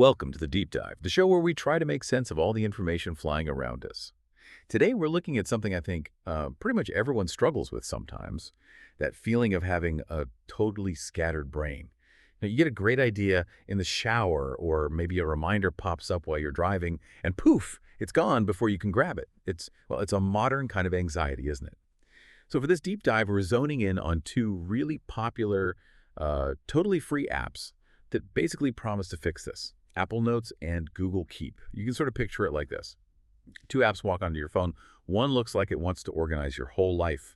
Welcome to the Deep Dive, the show where we try to make sense of all the information flying around us. Today, we're looking at something I think pretty much everyone struggles with sometimes, that feeling of having a totally scattered brain. Now, you get a great idea in the shower, or maybe a reminder pops up while you're driving, and poof, it's gone before you can grab it. It's a modern kind of anxiety, isn't it? So for this deep dive, we're zoning in on two really popular, totally free apps that basically promise to fix this. Apple Notes and Google Keep. You can sort of picture it like this. Two apps walk onto your phone. One looks like it wants to organize your whole life,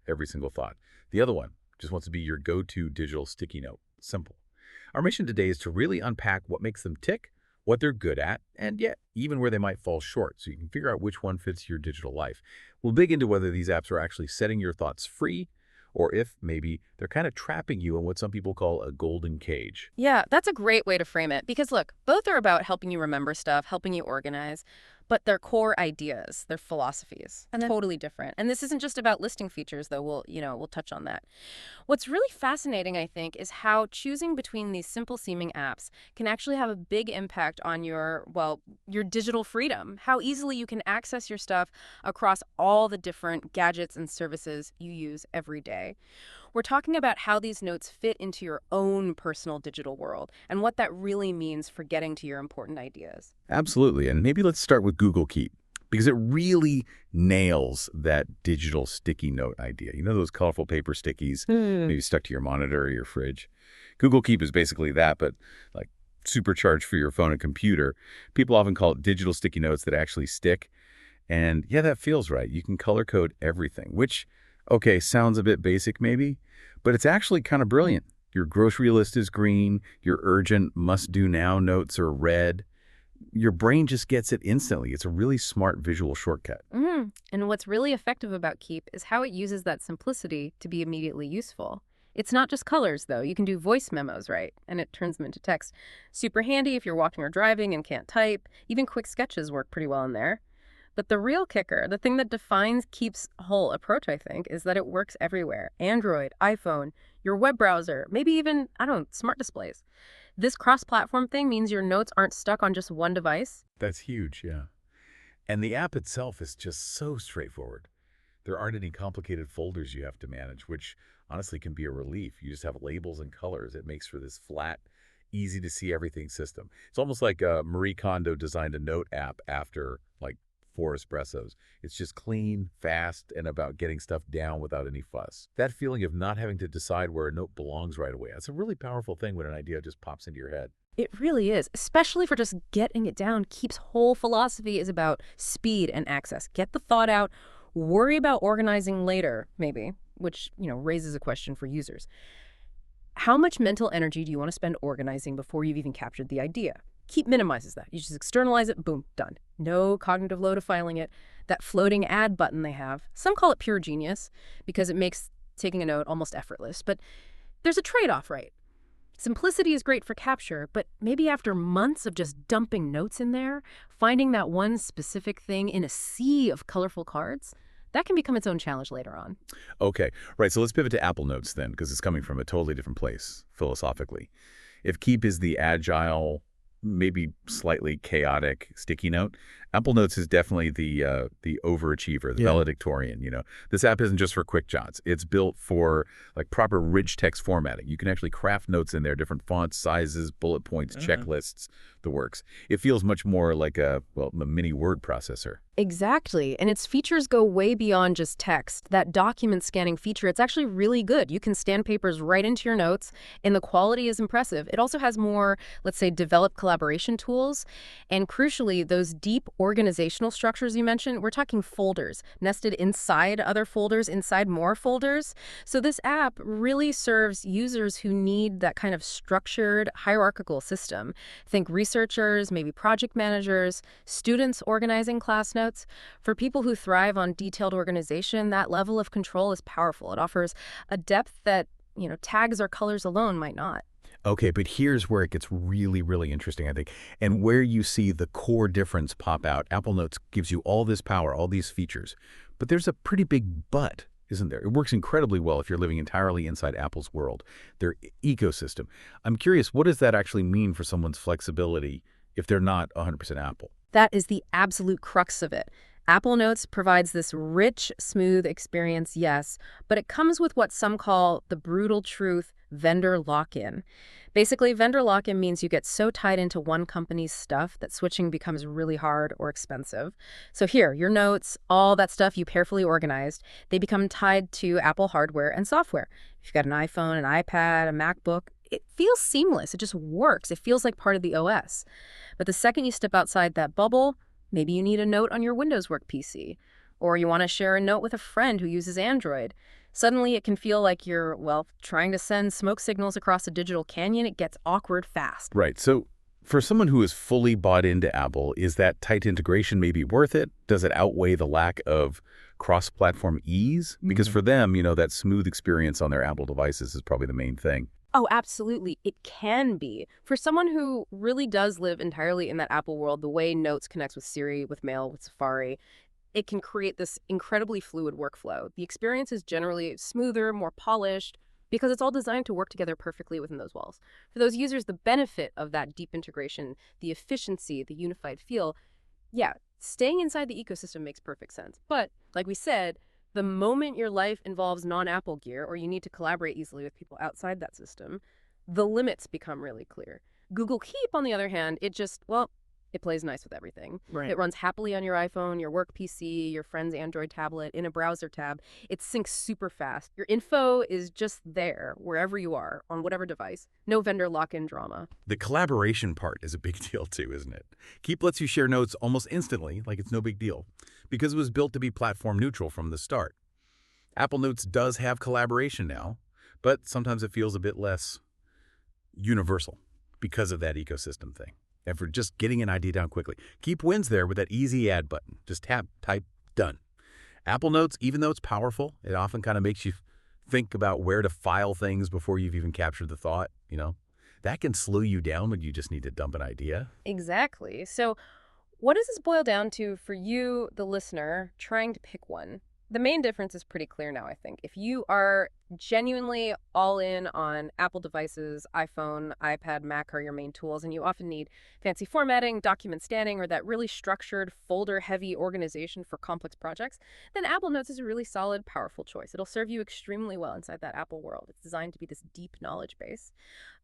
every single thought. The other one just wants to be your go-to digital sticky note. Simple. Our mission today is to really unpack what makes them tick, what they're good at, and yet even where they might fall short, so you can figure out which one fits your digital life. We'll dig into whether these apps are actually setting your thoughts free, or if maybe they're kind of trapping you in what some people call a golden cage. Yeah, that's a great way to frame it. Because look, both are about helping you remember stuff, helping you organize, but their core ideas, their philosophies, And then totally different. And this isn't just about listing features, though. We'll touch on that. What's really fascinating, I think, is how choosing between these simple seeming apps can actually have a big impact on your digital freedom, how easily you can access your stuff across all the different gadgets and services you use every day. We're talking about how these notes fit into your own personal digital world and what that really means for getting to your important ideas. Absolutely. And maybe let's start with Google Keep, because it really nails that digital sticky note idea. You know those colorful paper stickies maybe stuck to your monitor or your fridge? Google Keep is basically that, but like supercharged for your phone and computer. People often call it digital sticky notes that actually stick. And yeah, that feels right. You can color code everything, which, okay, sounds a bit basic maybe, but it's actually kind of brilliant. Your grocery list is green. Your urgent must-do-now notes are red. Your brain just gets it instantly. It's a really smart visual shortcut. And what's really effective about Keep is how it uses that simplicity to be immediately useful. It's not just colors, though. You can do voice memos, right? And it turns them into text. Super handy if you're walking or driving and can't type. Even quick sketches work pretty well in there. But the real kicker, the thing that defines Keep's whole approach, I think, is that it works everywhere. Android, iPhone, your web browser, maybe even, smart displays. This cross-platform thing means your notes aren't stuck on just one device. That's huge, yeah. And the app itself is just so straightforward. There aren't any complicated folders you have to manage, which honestly can be a relief. You just have labels and colors. It makes for this flat, easy to see everything system. It's almost like Marie Kondo designed a note app after like 4 espressos. It's just clean, fast, and about getting stuff down without any fuss. That feeling of not having to decide where a note belongs right away, that's a really powerful thing when an idea just pops into your head. It really is, especially for just getting it down. Keep's whole philosophy is about speed and access. Get the thought out, worry about organizing later, maybe, which, raises a question for users. How much mental energy do you want to spend organizing before you've even captured the idea? Keep minimizes that. You just externalize it, boom, done. No cognitive load of filing it. That floating add button they have, some call it pure genius because it makes taking a note almost effortless. But there's a trade-off, right? Simplicity is great for capture, but maybe after months of just dumping notes in there, finding that one specific thing in a sea of colorful cards, that can become its own challenge later on. Okay, right, so let's pivot to Apple Notes then, because it's coming from a totally different place, philosophically. If Keep is the agile, maybe slightly chaotic sticky note, Apple Notes is definitely the overachiever, the valedictorian. This app isn't just for quick jots. It's built for like proper rich text formatting. You can actually craft notes in there, different fonts, sizes, bullet points, checklists, the works. It feels much more like a mini word processor. Exactly. And its features go way beyond just text. That document scanning feature, it's actually really good. You can scan papers right into your notes, and the quality is impressive. It also has more, let's say, developed collaboration tools. And crucially, those deep organizational structures you mentioned, we're talking folders, nested inside other folders, inside more folders. So this app really serves users who need that kind of structured, hierarchical system. Think researchers, maybe project managers, students organizing class notes. For people who thrive on detailed organization, that level of control is powerful. It offers a depth that, tags or colors alone might not. Okay, but here's where it gets really, really interesting, I think, and where you see the core difference pop out. Apple Notes gives you all this power, all these features, but there's a pretty big but. isn't there? It works incredibly well if you're living entirely inside Apple's world, their ecosystem. I'm curious, what does that actually mean for someone's flexibility if they're not 100% Apple? That is the absolute crux of it. Apple Notes provides this rich, smooth experience, yes, but it comes with what some call the brutal truth vendor lock-in. Basically, vendor lock-in means you get so tied into one company's stuff that switching becomes really hard or expensive. So here, your notes, all that stuff you carefully organized, they become tied to Apple hardware and software. If you've got an iPhone, an iPad, a MacBook, it feels seamless. It just works. It feels like part of the OS. But the second you step outside that bubble, maybe you need a note on your Windows work PC, or you want to share a note with a friend who uses Android. Suddenly, it can feel like you're, well, trying to send smoke signals across a digital canyon. It gets awkward fast. Right. So for someone who is fully bought into Apple, is that tight integration maybe worth it? Does it outweigh the lack of cross-platform ease? Because for them, that smooth experience on their Apple devices is probably the main thing. Oh, absolutely. It can be. For someone who really does live entirely in that Apple world, the way Notes connects with Siri, with Mail, with Safari, it can create this incredibly fluid workflow. The experience is generally smoother, more polished, because it's all designed to work together perfectly within those walls. For those users, the benefit of that deep integration, the efficiency, the unified feel, yeah, staying inside the ecosystem makes perfect sense. But like we said, the moment your life involves non-Apple gear or you need to collaborate easily with people outside that system, the limits become really clear. Google Keep, on the other hand, it just, well, it plays nice with everything. Right. It runs happily on your iPhone, your work PC, your friend's Android tablet, in a browser tab. It syncs super fast. Your info is just there, wherever you are, on whatever device. No vendor lock-in drama. The collaboration part is a big deal too, isn't it? Keep lets you share notes almost instantly, like it's no big deal, because it was built to be platform neutral from the start. Apple Notes does have collaboration now, but sometimes it feels a bit less universal because of that ecosystem thing. And for just getting an idea down quickly. Keep wins there with that easy add button. Just tap, type, done. Apple Notes, even though it's powerful, it often kind of makes you think about where to file things before you've even captured the thought, That can slow you down when you just need to dump an idea. Exactly. So what does this boil down to for you, the listener, trying to pick one? The main difference is pretty clear now, I think. If you are genuinely all in on Apple devices, iPhone, iPad, Mac are your main tools, and you often need fancy formatting, document scanning, or that really structured, folder-heavy organization for complex projects, then Apple Notes is a really solid, powerful choice. It'll serve you extremely well inside that Apple world. It's designed to be this deep knowledge base.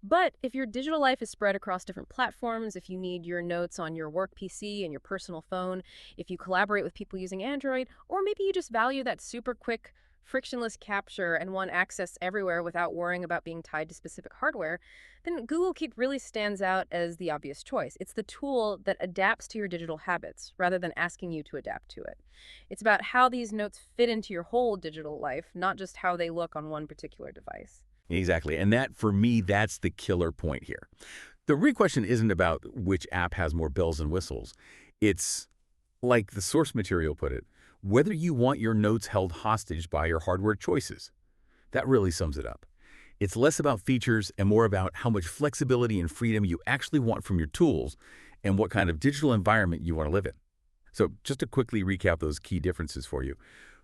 But if your digital life is spread across different platforms, if you need your notes on your work PC and your personal phone, if you collaborate with people using Android, or maybe you just value that super quick, frictionless capture and want access everywhere without worrying about being tied to specific hardware, then Google Keep really stands out as the obvious choice. It's the tool that adapts to your digital habits rather than asking you to adapt to it. It's about how these notes fit into your whole digital life, not just how they look on one particular device. Exactly. And that, for me, that's the killer point here. The real question isn't about which app has more bells and whistles. It's, like the source material put it, whether you want your notes held hostage by your hardware choices. That really sums it up. It's less about features and more about how much flexibility and freedom you actually want from your tools and what kind of digital environment you want to live in. So just to quickly recap those key differences for you.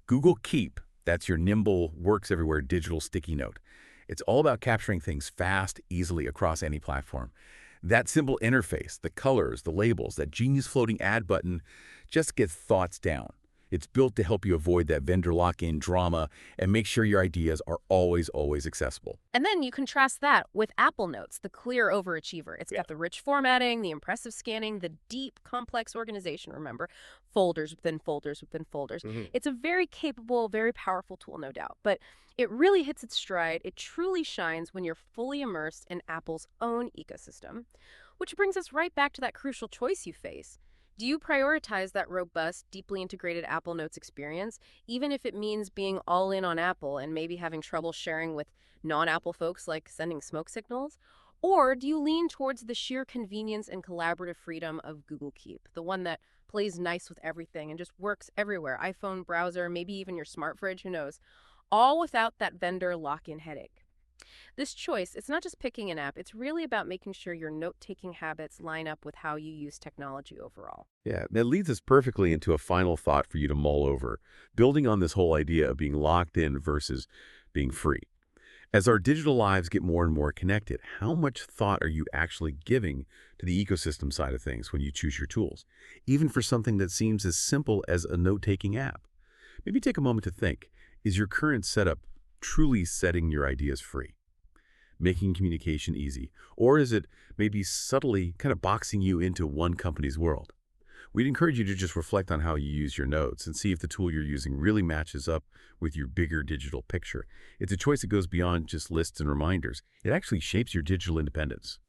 Google Keep, that's your nimble, works everywhere digital sticky note. It's all about capturing things fast, easily across any platform. That simple interface, the colors, the labels, that genius floating add button just gets thoughts down. It's built to help you avoid that vendor lock-in drama and make sure your ideas are always, always accessible. And then you contrast that with Apple Notes, the clear overachiever. It's got the rich formatting, the impressive scanning, the deep, complex organization, remember, folders within folders within folders. It's a very capable, very powerful tool, no doubt. But it really hits its stride. It truly shines when you're fully immersed in Apple's own ecosystem. Which brings us right back to that crucial choice you face. Do you prioritize that robust, deeply integrated Apple Notes experience, even if it means being all in on Apple and maybe having trouble sharing with non-Apple folks like sending smoke signals? Or do you lean towards the sheer convenience and collaborative freedom of Google Keep, the one that plays nice with everything and just works everywhere, iPhone, browser, maybe even your smart fridge, who knows, all without that vendor lock-in headache? This choice, it's not just picking an app, it's really about making sure your note-taking habits line up with how you use technology overall. Yeah, that leads us perfectly into a final thought for you to mull over, building on this whole idea of being locked in versus being free. As our digital lives get more and more connected, how much thought are you actually giving to the ecosystem side of things when you choose your tools, even for something that seems as simple as a note-taking app? Maybe take a moment to think, is your current setup truly setting your ideas free, making communication easy, or is it maybe subtly kind of boxing you into one company's world? We'd encourage you to just reflect on how you use your notes and see if the tool you're using really matches up with your bigger digital picture. It's a choice that goes beyond just lists and reminders. It actually shapes your digital independence.